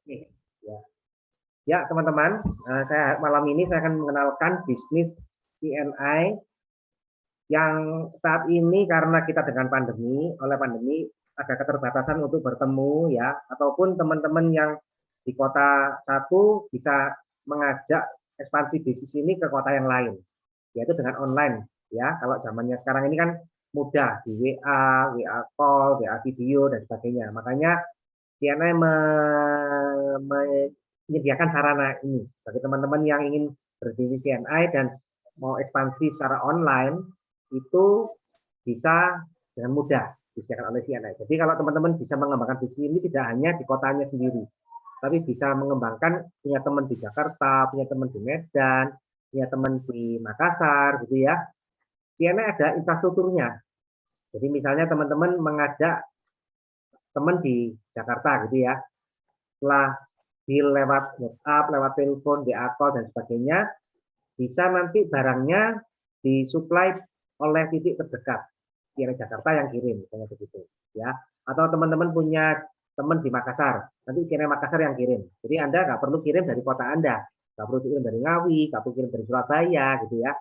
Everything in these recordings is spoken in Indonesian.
Oke, ya. Ya, teman-teman, saya malam ini saya akan mengenalkan bisnis CNI yang saat ini karena kita dengan oleh pandemi ada keterbatasan untuk bertemu ya, ataupun teman-teman yang di kota satu bisa mengajak ekspansi bisnis ini ke kota yang lain, yaitu dengan online ya. Kalau zamannya sekarang ini kan mudah di WA, WA call, WA video dan sebagainya. Makanya CNI menyediakan sarana ini bagi teman-teman yang ingin berdiri CNI dan mau ekspansi secara online itu bisa dengan mudah disediakan oleh CNI. Jadi kalau teman-teman bisa mengembangkan bisnis ini tidak hanya di kotanya sendiri, tapi bisa mengembangkan punya teman di Jakarta, punya teman di Medan, punya teman di Makassar, gitu ya. CNI ada infrastrukturnya. Jadi misalnya teman-teman mengajak teman di Jakarta, gitu ya. Setelah lewat WhatsApp, lewat telepon, WA call dan sebagainya, bisa nanti barangnya disuplai oleh titik terdekat di Jakarta yang kirim, misalnya begitu, ya. Atau teman-teman punya teman di Makassar, nanti CNI Makassar yang kirim. Jadi Anda nggak perlu kirim dari kota Anda, nggak perlu kirim dari Ngawi, nggak perlu kirim dari Surabaya, gitu ya.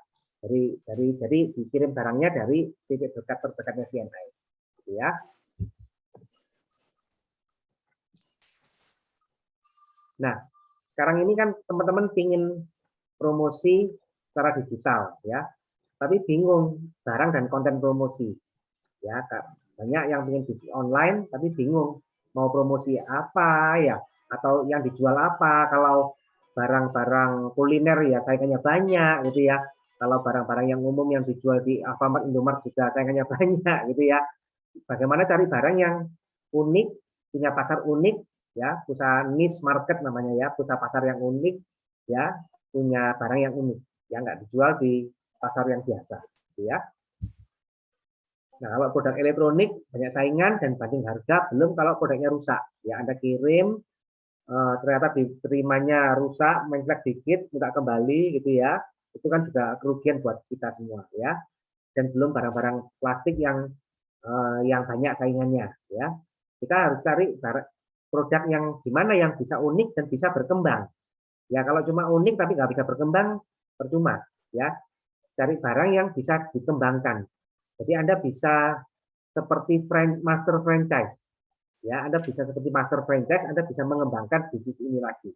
Jadi dikirim barangnya dari titik terdekatnya CNI, gitu ya. Nah, sekarang ini kan teman-teman ingin promosi secara digital ya, tapi bingung barang dan konten promosi ya. Banyak yang ingin bisnis online tapi bingung mau promosi apa ya, atau yang dijual apa. Kalau barang-barang kuliner ya saingannya banyak gitu ya. Kalau barang-barang yang umum yang dijual di Alfamart, Indomart juga saingannya banyak gitu ya. Bagaimana cari barang yang unik, punya pasar unik ya, usaha niche market namanya ya, usaha pasar yang unik ya, punya barang yang unik yang nggak dijual di pasar yang biasa gitu ya. Nah, kalau produk elektronik banyak saingan dan banding harga, belum kalau produknya rusak ya, Anda kirim ternyata diterimanya rusak, mengklek dikit, minta kembali gitu ya, itu kan juga kerugian buat kita semua ya. Dan belum barang-barang plastik yang banyak saingannya ya. Kita harus cari produk yang gimana yang bisa unik dan bisa berkembang ya. Kalau cuma unik tapi nggak bisa berkembang, percuma ya. Cari barang yang bisa dikembangkan. Jadi Anda bisa seperti master franchise ya. Anda bisa seperti master franchise, Anda bisa mengembangkan bisnis ini lagi.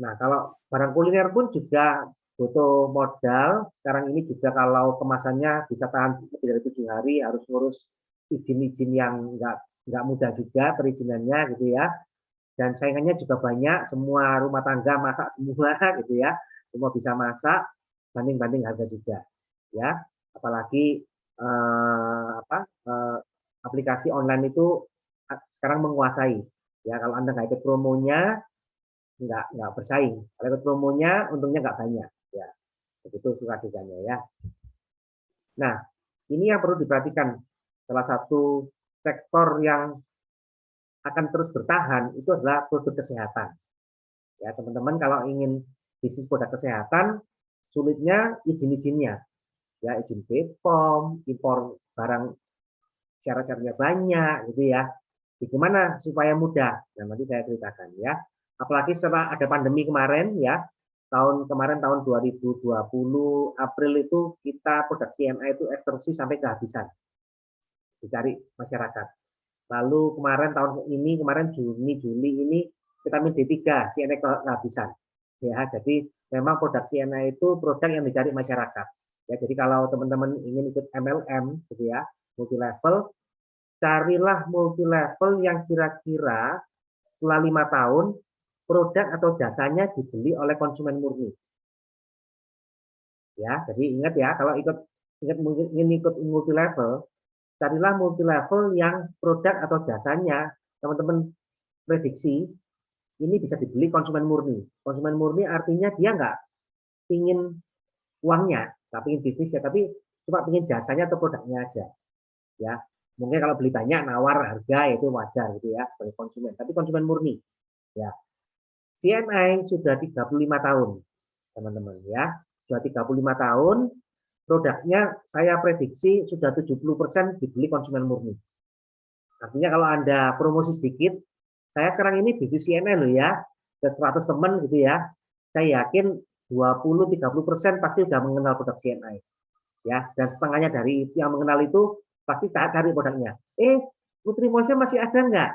Nah, kalau barang kuliner pun juga butuh modal. Sekarang ini juga kalau kemasannya bisa tahan lebih dari 7 hari, harus ngurus izin-izin yang nggak mudah juga perizinannya gitu ya. Dan saingannya juga banyak, semua rumah tangga masak semua gitu ya. Semua bisa masak, banding-banding harga juga ya. Apalagi aplikasi online itu sekarang menguasai ya. Kalau Anda nggak ikut promonya, nggak bersaing. Kalau ikut promonya untungnya nggak banyak ya, begitu suka dukanya ya. Nah, ini yang perlu diperhatikan. Salah satu sektor yang akan terus bertahan itu adalah produk kesehatan ya, teman-teman. Kalau ingin bisnis produk kesehatan, sulitnya izin-izinnya ya, izin BPOM, impor barang syarat-syaratnya banyak gitu ya. Gimana supaya mudah? Nah, nanti saya ceritakan ya. Apalagi setelah ada pandemi kemarin ya, tahun 2020 April itu kita produk CNI itu ekstrusi sampai kehabisan, dicari masyarakat. Lalu kemarin Juni Juli ini vitamin D3 CNI kehabisan. Ya, jadi memang produk CNI itu produk yang dicari masyarakat. Ya, jadi kalau teman-teman ingin ikut MLM gitu ya, multi level, carilah multi level yang kira-kira setelah 5 tahun produk atau jasanya dibeli oleh konsumen murni. Ya, jadi ingat ya, kalau ingin ikut multi level, carilah multi level yang produk atau jasanya teman-teman prediksi ini bisa dibeli konsumen murni. Konsumen murni artinya dia nggak ingin uangnya, tapi ingin bisnisnya, tapi cuma ingin jasanya atau produknya aja. Ya, mungkin kalau beli banyak nawar harga itu wajar gitu ya sebagai konsumen, tapi konsumen murni ya. CNI sudah 35 tahun teman-teman ya, sudah 35 tahun, produknya saya prediksi sudah 70% dibeli konsumen murni. Artinya kalau Anda promosi sedikit Saya sekarang ini bisnis CNA loh ya, ke 100 teman gitu ya. Saya yakin 20-30% pasti sudah mengenal produk CNA. Ya, dan setengahnya dari yang mengenal itu pasti cari produknya. Nutrimotion masih ada nggak?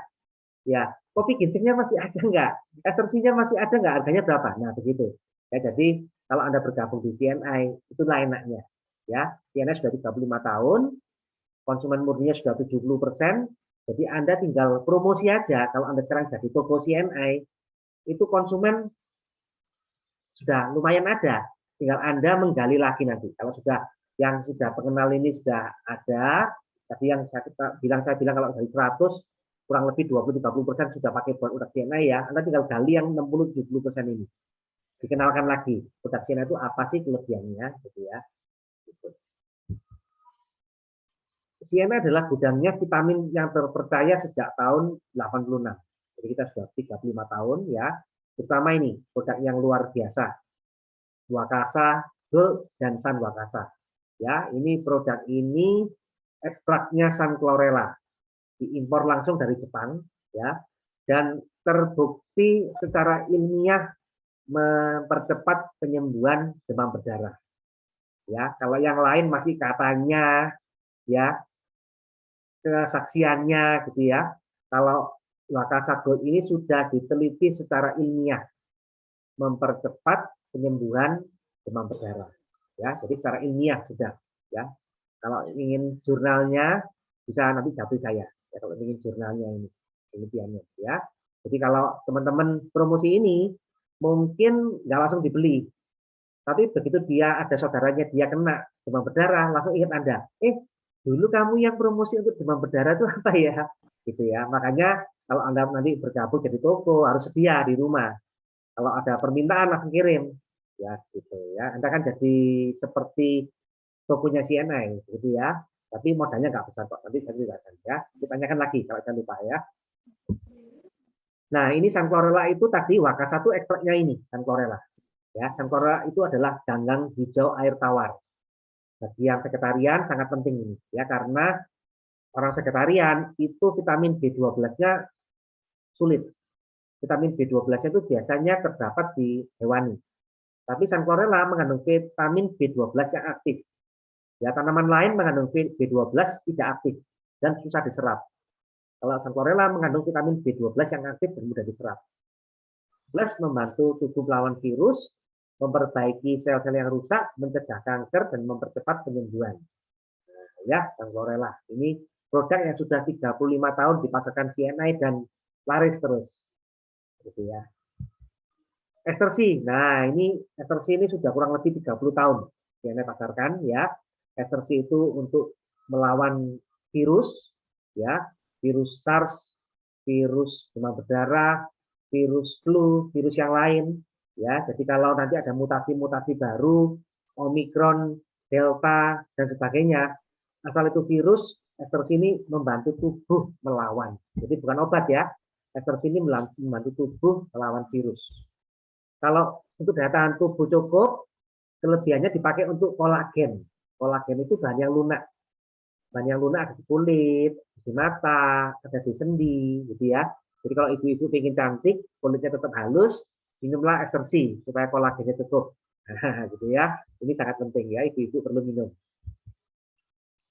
Ya, kopi ginsengnya masih ada nggak? Exercinya masih ada nggak? Harganya berapa? Nah, begitu. Ya, jadi kalau Anda bergabung di CNI, itulah enaknya. Ya, CNI sudah 35 tahun, konsumen murninya sudah 70%, jadi Anda tinggal promosi aja. Kalau Anda sekarang jadi toko CNI, itu konsumen sudah lumayan ada. Tinggal Anda menggali lagi nanti. Kalau sudah yang sudah pengenal ini sudah ada, tadi yang saya bilang kalau dari 100 kurang lebih 20-30% sudah pakai produk CNI ya, Anda tinggal gali yang 60-70% ini. Dikenalkan lagi produk CNI itu apa sih kelebihannya gitu ya. Gitu. CNI adalah gudangnya vitamin yang terpercaya sejak tahun 86. Jadi kita sudah 35 tahun ya. Terutama ini produk yang luar biasa. Wakasa Gold dan Sun Wakasa. Ya, ini produk ini ekstraknya Sunflorella. Diimpor langsung dari Jepang ya. Dan terbukti secara ilmiah mempercepat penyembuhan demam berdarah. Ya, kalau yang lain masih katanya ya kesaksiannya gitu ya. Kalau Wakasa Gold ini sudah diteliti secara ilmiah mempercepat penyembuhan demam berdarah. Ya, jadi secara ilmiah sudah ya. Kalau ingin jurnalnya bisa nanti japri saya. Ya, kalau ingin jurnalnya ini penelitiannya ya. Jadi kalau teman-teman promosi ini mungkin nggak langsung dibeli, tapi begitu dia ada saudaranya dia kena demam berdarah, langsung ingat Anda. Dulu kamu yang promosi untuk demam berdarah itu apa ya? Gitu ya. Makanya kalau Anda nanti bergabung jadi toko harus sedia di rumah. Kalau ada permintaan langsung kirim. Ya, gitu ya. Anda kan jadi seperti tokonya CNI gitu ya. Tapi modalnya nggak besar kok. Nanti saya jelaskan ya. Ditanyakan lagi kalau saya lupa ya. Nah, ini Sunflorella itu tadi Wakasa satu ekstraknya ini, Sunflorella. Ya, Sunflorella itu adalah ganggang hijau air tawar. Bagi yang vegetarian sangat penting ini ya karena orang vegetarian itu vitamin B12-nya sulit. Vitamin B12-nya itu biasanya terdapat di hewani. Tapi Sunflorella mengandung vitamin B12 yang aktif. Ya, tanaman lain mengandung B12 tidak aktif dan susah diserap. Kalau Sunflorella mengandung vitamin B12 yang aktif dan mudah diserap. Plus membantu tubuh melawan virus, memperbaiki sel-sel yang rusak, mencegah kanker, dan mempercepat penyembuhan. Nah, ya, Sunflorella. Ini produk yang sudah 35 tahun dipasarkan CNI dan laris terus. Gitu ya. Ekstersi. Nah, ini ekstersi ini sudah kurang lebih 30 tahun CNI pasarkan ya. Ekstersi itu untuk melawan virus ya, virus SARS, virus demam berdarah, virus flu, virus yang lain ya. Jadi kalau nanti ada mutasi-mutasi baru, Omikron, Delta dan sebagainya, asal itu virus, ekstersi ini membantu tubuh melawan. Jadi bukan obat ya. Ekstersi ini membantu tubuh melawan virus. Kalau untuk daya tahan tubuh cukup, kelebihannya dipakai untuk kolagen. Kolagen itu bahan yang lunak. Bahan yang lunak ada di kulit, di mata, ada di sendi, gitu ya. Jadi kalau ibu-ibu ingin cantik, kulitnya tetap halus, minumlah ekstersi supaya kolagennya cukup. Nah, gitu ya. Ini sangat penting ya, ibu-ibu perlu minum.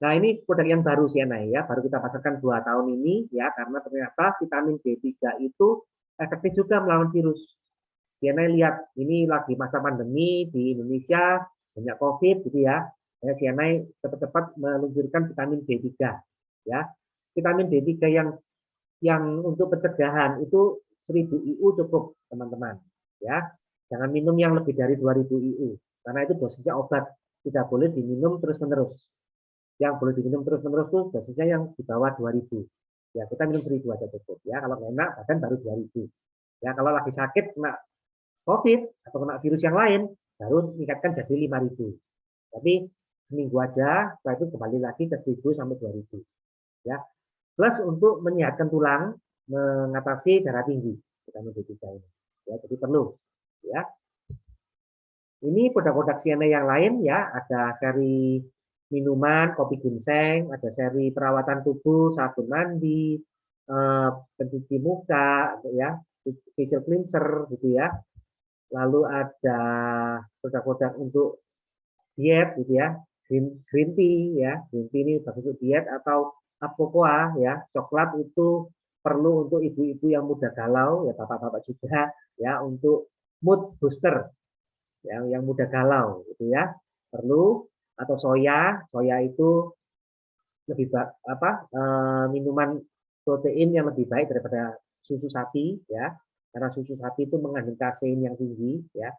Nah, ini produk yang baru CNI ya, baru kita pasarkan 2 tahun ini ya, karena ternyata vitamin B3 itu efektif juga melawan virus. CNI lihat ini lagi masa pandemi di Indonesia banyak COVID gitu ya. CNI cepat-cepat meluncurkan vitamin B3 ya. Vitamin B3 yang untuk pencegahan itu 1000 IU cukup teman-teman ya. Jangan minum yang lebih dari 2000 IU karena itu dosisnya obat, tidak boleh diminum terus-menerus. Yang boleh diminum terus-menerus itu dosisnya yang di bawah 2000. Ya, kita minum 1000 aja cukup ya. Kalau enak bahkan baru 2000. Ya, kalau lagi sakit kena COVID atau kena virus yang lain, baru meningkatkan jadi 5.000. Tapi seminggu aja, setelah itu kembali lagi ke 1.000 sampai 2.000. Ya. Plus untuk menyehatkan tulang, mengatasi darah tinggi, vitamin B3 ini. Ya, jadi perlu. Ya. Ini produk-produk CNI yang lain ya, ada seri minuman, kopi ginseng, ada seri perawatan tubuh, sabun mandi, pencuci muka, ya, facial cleanser, gitu ya. Lalu ada produk-produk untuk diet, gitu ya, green tea, ya, green tea ini bagus untuk diet, atau apokoa, ya, coklat itu perlu untuk ibu-ibu yang muda galau, ya, bapak-bapak juga, ya, untuk mood booster, yang muda galau, gitu ya, perlu. Atau soya itu lebih minuman protein yang lebih baik daripada susu sapi, ya, karena susu sapi itu mengandung kasein yang tinggi, ya,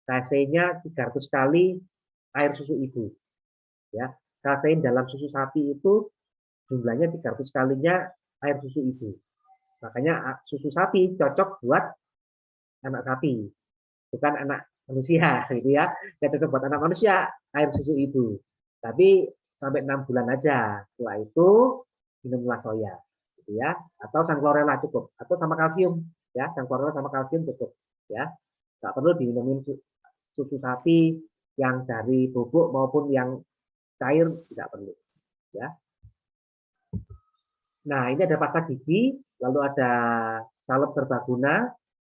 kaseinnya 300 kali air susu ibu, ya, kasein dalam susu sapi itu jumlahnya 300 kalinya air susu ibu, makanya susu sapi cocok buat anak sapi, bukan anak manusia, gitu ya, nggak cocok buat anak manusia air susu ibu, tapi sampai 6 bulan aja, setelah itu minumlah soya, gitu ya, atau sangklorela cukup, atau sama kalsium, ya, sangklorela sama kalsium cukup, ya, nggak perlu diminumin susu sapi yang dari bubuk maupun yang cair, tidak perlu, ya. Nah, ini ada pasta gigi, lalu ada salep serbaguna,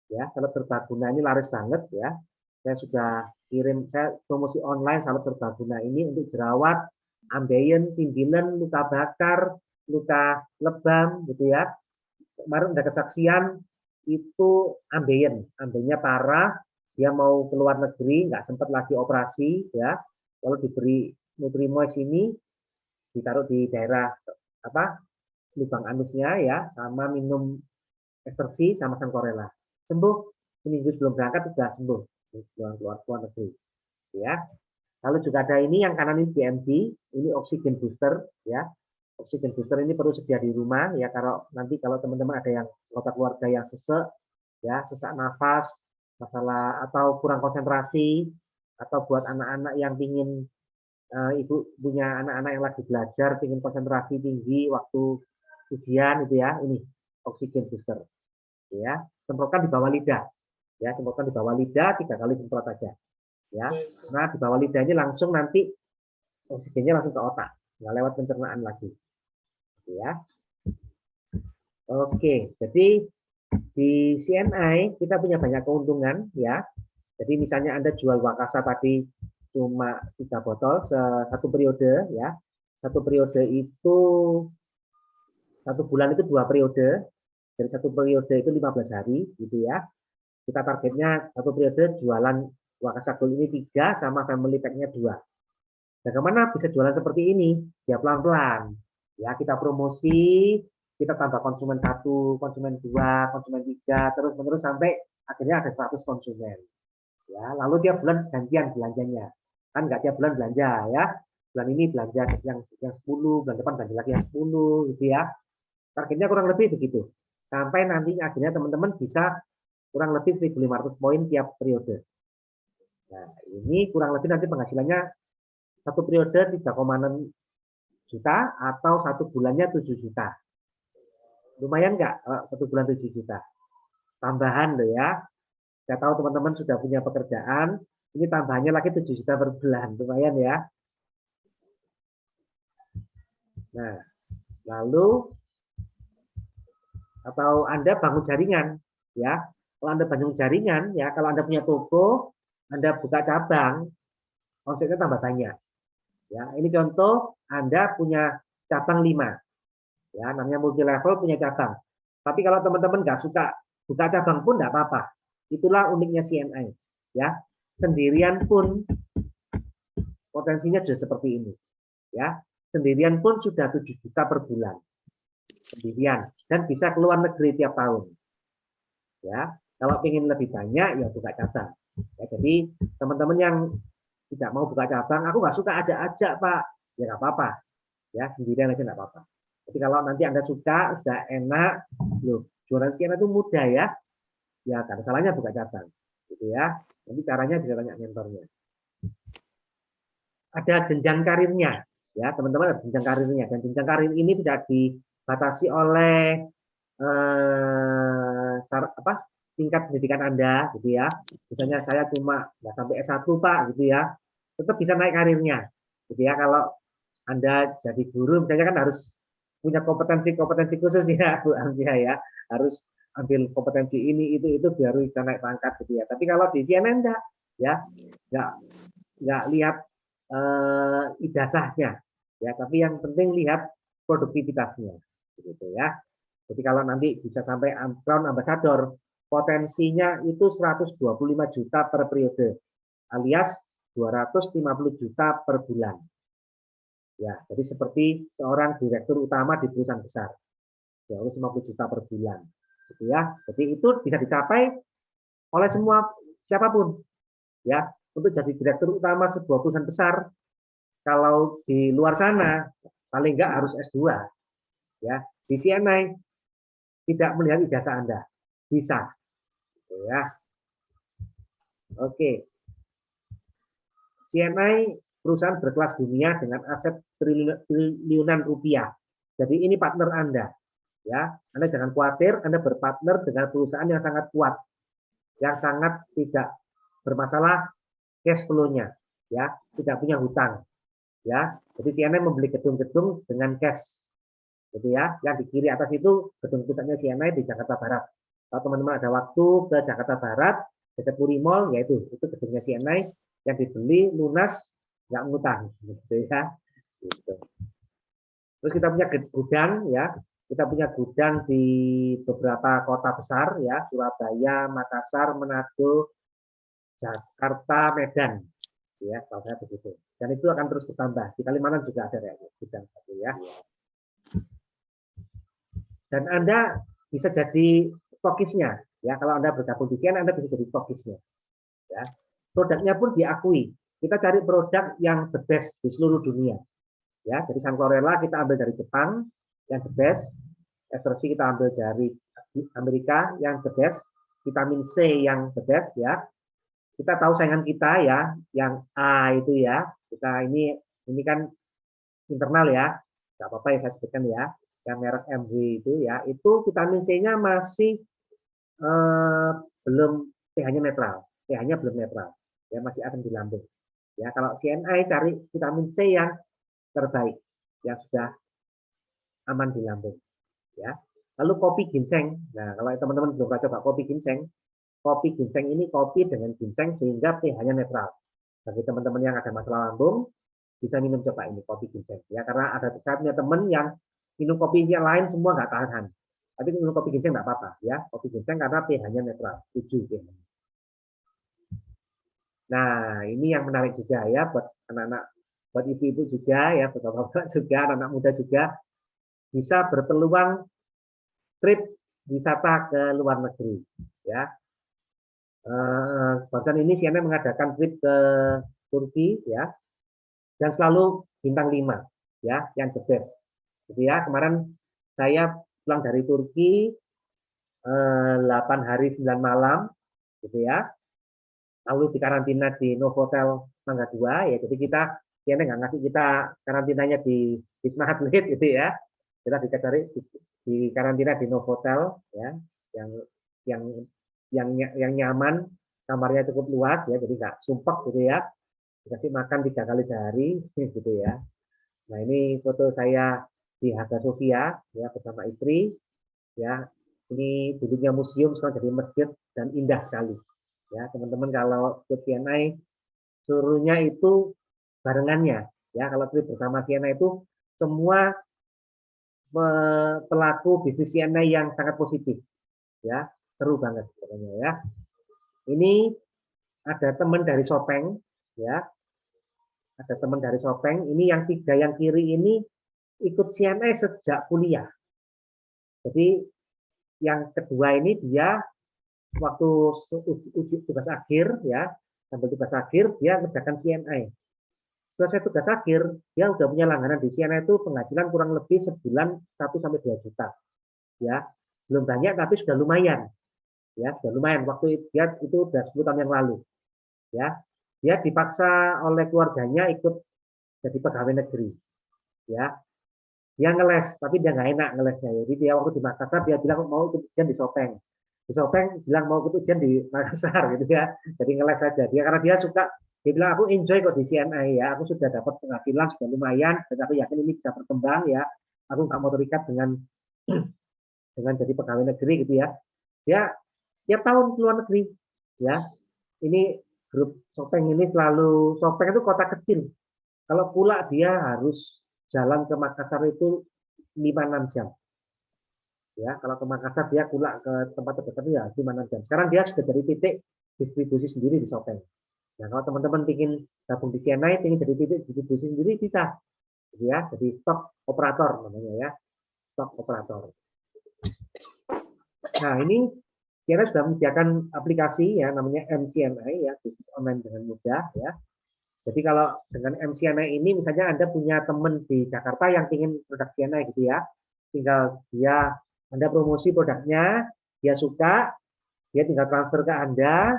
ya, salep serbaguna ini laris banget, ya. Saya sudah kirim, saya promosi online salep serbaguna ini untuk jerawat, ambeien, timbilan, luka bakar, luka lebam, gitu ya. Kemarin ada kesaksian itu ambeinya parah, dia mau keluar negeri, nggak sempat lagi operasi, ya, lalu diberi Nutrimoist ini, ditaruh di daerah lubang anusnya, ya, sama minum ekstraksi sama sangkorela, sembuh seminggu sebelum berangkat sudah sembuh, keluar negeri, ya. Lalu juga ada ini yang kanan ini BMG, ini oksigen booster, ya. Oksigen booster ini perlu sedia di rumah, ya, kalau teman-teman ada yang keluarga yang sesak, ya, sesak nafas, masalah atau kurang konsentrasi, atau buat anak-anak yang ingin ibu punya anak-anak yang lagi belajar, ingin konsentrasi tinggi waktu ujian, itu ya, ini oksigen booster, ya, semprotkan di bawah lidah, ya, semprotkan di bawah lidah 3 kali semprot aja, ya, nah di bawah lidah ini langsung nanti oksigennya langsung ke otak, nggak lewat pencernaan lagi, ya. Oke, jadi di CNI kita punya banyak keuntungan, ya. Jadi misalnya Anda jual Wakasa tadi cuma 3 botol satu periode, ya. Satu periode itu 1 bulan itu 2 periode, dari 1 periode itu 15 hari, gitu ya. Kita targetnya 1 periode jualan Wakasa Gold ini 3 sama family pack-nya 2. Bagaimana bisa jualan seperti ini? Ya pelan-pelan. Ya, kita promosi, kita tambah konsumen 1, konsumen 2, konsumen 3, terus-menerus sampai akhirnya ada 100 konsumen. Ya, lalu dia bulan gantian belanjanya. Kan nggak tiap bulan belanja, ya. Bulan ini belanja yang 10, bulan depan belanja lagi yang 10, gitu ya. Targetnya kurang lebih begitu. Sampai nantinya akhirnya teman-teman bisa kurang lebih 1.500 poin tiap periode. Nah, ini kurang lebih nanti penghasilannya 1 periode 3,6 juta atau 1 bulannya 7 juta. Lumayan nggak 1 bulan 7 juta? Tambahan loh ya. Saya tahu teman-teman sudah punya pekerjaan, ini tambahannya lagi 7 juta per bulan. Lumayan ya. Nah, lalu atau Anda bangun jaringan, ya. Kalau Anda bangun jaringan, ya, kalau Anda punya toko, Anda buka cabang, omsetnya tambah banyak. Ya, ini contoh Anda punya cabang 5. Ya, namanya multi level punya cabang. Tapi kalau teman-teman nggak suka buka cabang pun nggak apa-apa. Itulah uniknya CNI. Ya, sendirian pun potensinya sudah seperti ini. Ya, sendirian pun sudah 7 juta per bulan. Sendirian dan bisa keluar negeri tiap tahun. Ya, kalau ingin lebih banyak ya buka cabang. Ya, jadi teman-teman yang tidak mau buka cabang, aku nggak suka ajak-ajak Pak, ya nggak apa-apa. Ya, sendirian aja nggak apa-apa. Jadi kalau nanti Anda suka, sudah enak, loh, jualan sekian itu mudah ya, ya nggak ada salahnya buka cabang, gitu ya. Nanti caranya bisa tanya mentornya. Ada jenjang karirnya, ya teman-teman, ada jenjang karirnya, dan jenjang karir ini tidak dibatasi oleh tingkat pendidikan Anda, gitu ya. Misalnya saya cuma nggak sampai S1 Pak, gitu ya, tetap bisa naik karirnya, gitu ya. Kalau Anda jadi guru, misalnya kan harus punya kompetensi khusus ya Bu Amia ya, harus ambil kompetensi ini itu biar bisa naik pangkat gitu ya. Tapi kalau di CNN enggak ya, enggak lihat ijazahnya ya, tapi yang penting lihat produktivitasnya gitu ya. Jadi kalau nanti bisa sampai Crown Ambassador, potensinya itu 125 juta per periode, alias 250 juta per bulan. Ya, jadi seperti seorang direktur utama di perusahaan besar, 250 juta per bulan, gitu ya. Jadi itu bisa dicapai oleh semua siapapun, ya. Untuk jadi direktur utama sebuah perusahaan besar, kalau di luar sana paling enggak harus S2, ya. Di CNI tidak melihat ijazah Anda, bisa, gitu ya. Oke, CNI perusahaan berkelas dunia dengan aset triliunan rupiah. Jadi ini partner Anda, ya. Anda jangan khawatir, Anda berpartner dengan perusahaan yang sangat kuat, yang sangat tidak bermasalah cash flow-nya, ya, tidak punya hutang, ya. Jadi CNI membeli gedung-gedung dengan cash, gitu ya. Yang di kiri atas itu gedung pusatnya CNI di Jakarta Barat. Kalau teman-teman ada waktu ke Jakarta Barat, dekat Puri Mall, yaitu itu gedungnya CNI yang dibeli lunas, nggak ngutang, gitu ya. Gitu. Terus kita punya gudang, ya. Kita punya gudang di beberapa kota besar, ya, Surabaya, Makassar, Manado, Jakarta, Medan, ya, kalau saya begitu. Dan itu akan terus bertambah. Di Kalimantan juga ada ya, gudang satu, ya. Dan Anda bisa jadi stokisnya, ya. Kalau Anda bergabung di CNI, Anda bisa jadi stokisnya, ya. Produknya pun diakui. Kita cari produk yang the best di seluruh dunia, ya. Jadi Sanchlorella kita ambil dari Jepang yang the best, ekstraksi kita ambil dari Amerika yang the best, vitamin C yang the best, ya. Kita tahu saingan kita, ya, yang A itu, ya. Kita ini kan internal, ya, nggak apa-apa ya saya sebutkan, ya, yang merek MW itu, ya, itu vitamin C-nya masih belum, pH-nya netral, pH-nya belum netral, ya, masih asam di lambung, ya. Kalau CNI cari vitamin C yang terbaik, yang sudah aman di lambung, ya. Lalu kopi ginseng, nah kalau teman-teman belum pernah coba kopi ginseng ini kopi dengan ginseng sehingga pH-nya netral. Bagi teman-teman yang ada masalah lambung, bisa minum coba ini kopi ginseng, ya, karena ada saya punya teman yang minum kopi yang lain semua nggak tahan, tapi minum kopi ginseng nggak apa-apa, ya, kopi ginseng karena pH-nya netral, 7 pH. Nah, ini yang menarik juga, ya, buat anak-anak, buat ibu-ibu juga, ya, buat bapak-bapak juga, anak-anak muda juga bisa berpeluang trip wisata ke luar negeri, ya. Barusan ini CNN mengadakan trip ke Turki, ya, dan selalu bintang 5, ya, yang the best, gitu ya. Kemarin saya pulang dari Turki 8 hari 9 malam, gitu ya. Lalu dikarantina di Novotel Mangga 2, ya. Jadi kita nggak ngasih kita karantinanya di Wisma Atlet, gitu ya. Kita dicari di karantina di Novotel, ya, yang nyaman, kamarnya cukup luas, ya, jadi nggak sumpek, gitu ya. Dikasih makan 3 kali sehari, gitu ya. Nah, ini foto saya di Hagia Sophia, ya, bersama istri, ya. Ini dulunya museum, sekarang jadi masjid dan indah sekali, ya. Teman-teman kalau ke CNI suruhnya itu barengannya, ya. Kalau trip bersama CNI itu semua pelaku bisnis CNI yang sangat positif, ya, seru banget pokoknya, ya. Ini ada teman dari Sopeng, ya, ada teman dari Sopeng. Ini yang 3 yang kiri ini ikut CNI sejak kuliah. Jadi yang kedua ini dia waktu uji tugas akhir, ya, sambil tugas akhir dia kerjakan CNI. Selesai tugas akhir, dia udah punya langganan di CNI itu penghasilan kurang lebih sebulan 1-2 juta, ya. Belum banyak tapi sudah lumayan, ya, sudah lumayan. Waktu dia itu udah 10 tahun yang lalu, ya. Dia dipaksa oleh keluarganya ikut jadi pegawai negeri, ya. Dia ngeles, tapi dia nggak enak ngelesnya. Jadi dia waktu di Makassar dia bilang mau ikut ujian di Sopeng. Di Sopeng bilang mau ikut ujian di Makassar, gitu ya. Jadi ngeles saja. Dia karena dia suka, dia bilang aku enjoy kok di CNI, ya. Aku sudah dapat penghasilan sudah lumayan, dan aku yakin ini bisa berkembang, ya. aku nggak mau terikat dengan dengan jadi pegawai negeri gitu ya. Dia tiap tahun keluar negeri, ya. Ini grup Sopeng ini selalu, Sopeng itu kota kecil. Kalau pulak dia harus jalan ke Makassar itu 5-6 jam. Ya, kalau ke Makassar dia pulak ke tempat terdekat ya 5-6 jam. Sekarang dia sudah dari titik distribusi sendiri di Sopeng. Nah, kalau teman-teman ingin gabung di CNI, ingin jadi titik distribusi sendiri bisa, ya. Jadi stok operator namanya ya, stok operator. Nah, ini CNI sudah menyediakan aplikasi ya, namanya MCNI ya, bisnis online dengan mudah ya. Jadi kalau dengan MCNI ini, misalnya Anda punya teman di Jakarta yang ingin produk CNI gitu ya, tinggal Anda promosi produknya, dia suka, dia tinggal transfer ke Anda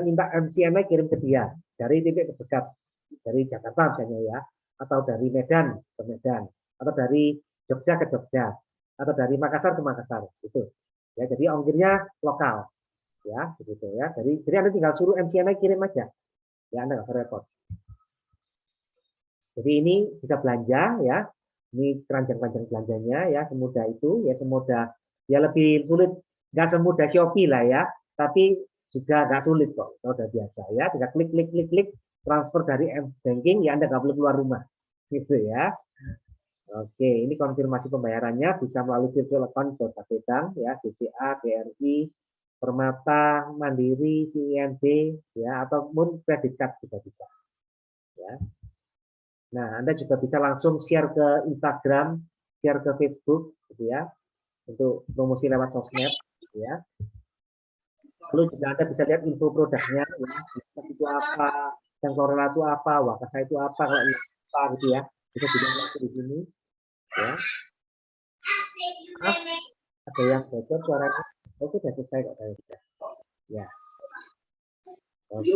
minta MCNI kirim ke dia dari titik terdekat, dari Jakarta misalnya ya, atau dari Medan ke Medan, atau dari Jogja ke Jogja, atau dari Makassar ke Makassar, gitu. Ya, jadi ongkirnya lokal, ya, begitu ya. Jadi Anda tinggal suruh MCNI kirim aja, ya Anda nggak usah repot. Jadi ini bisa belanja ya, ini keranjang-keranjang belanjanya ya, semudah itu ya, semudah ya, lebih sulit nggak semudah Shopee lah ya, tapi juga nggak sulit kok, kalau udah biasa ya, tinggal klik transfer dari banking ya, Anda nggak perlu keluar rumah gitu ya. Oke, ini konfirmasi pembayarannya bisa melalui virtual account berbagai bank ya, BCA, BRI, Permata, Mandiri, CIMB ya, ataupun kredit card juga bisa ya. Nah, Anda juga bisa langsung share ke Instagram, share ke Facebook, gitu ya, untuk promosi lewat sosmed, gitu ya. Lalu juga Anda bisa lihat info produknya, ya, itu apa, yang Corona itu apa, Wakasa itu apa, kalau ini apa, gitu ya. Bisa juga lihat di sini, ya. Ada yang bocor suaranya? Oke, sudah selesai kok saya. Ya. Oke.